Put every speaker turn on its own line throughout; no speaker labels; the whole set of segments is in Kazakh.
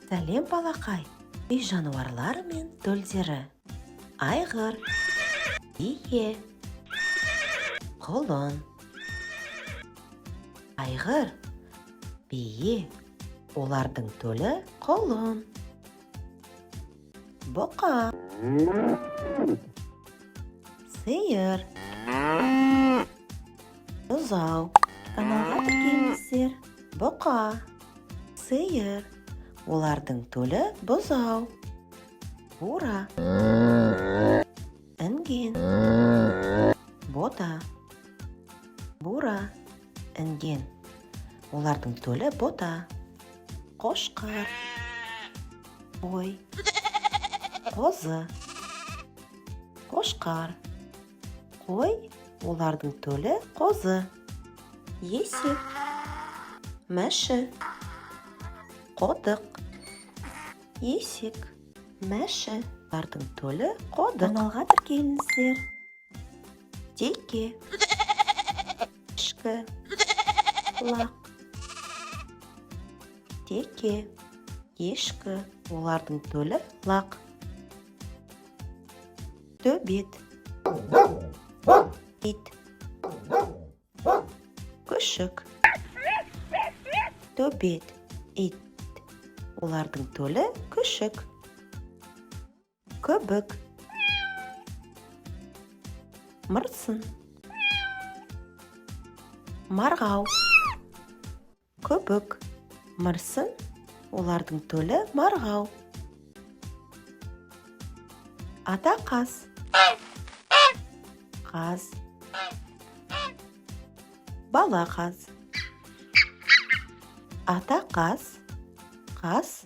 Сәлем балақай, үй жануарлары мен төлдері. Айғыр, бие, құлын. Айғыр, бие, олардың төлі құлын. Бұқа, сиыр, бұзау. Каналға тіркеліңіздер. Бұқа, сиыр, олардың төлі бұзау. Бура, інген, бота. Бура, інген, олардың төлі бота. Қошқар, қой, қозы. Қошқар, қой, олардың төлі қозы. Есек, мәші, қодық. Есек, мәші, олардың төлі қодық. Каналға тіркеліңіздер. Теке, ешкі, лақ. Теке, ешкі, олардың төлі лақ. Төбет, ит, күшік. Төбет, ит, олардың төлі күшік. Көбік, мырсын. Марғау, көбік, мырсын, олардың төлі марғау. Ата қаз, қаз. Бала қаз. Ата қаз, қаз,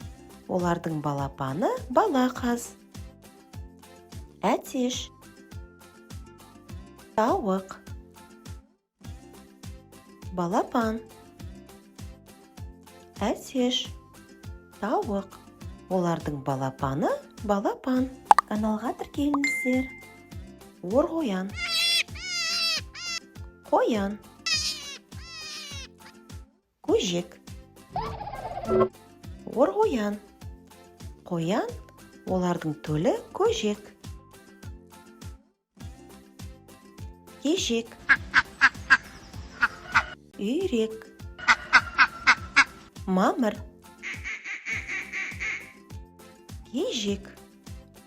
олардың балапаны бала қаз. Әтеш, тауық. Балапан. Әтеш, тауық, олардың балапаны балапан. Каналға тіркеліңіздер. Орғоян, қоян. Көжек, орғоян. Қоян, олардың төлі көжек. Кежек, үйрек. Мамыр, кежек,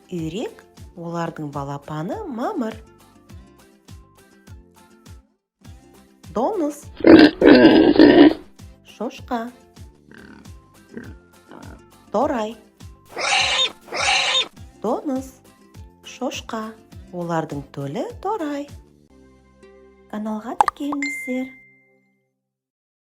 үйрек, олардың балапаны мамыр. Доңыз, шошқа. Торай, доңыз, шошқа, олардың төлі торай. Каналға тіркеліңіздер.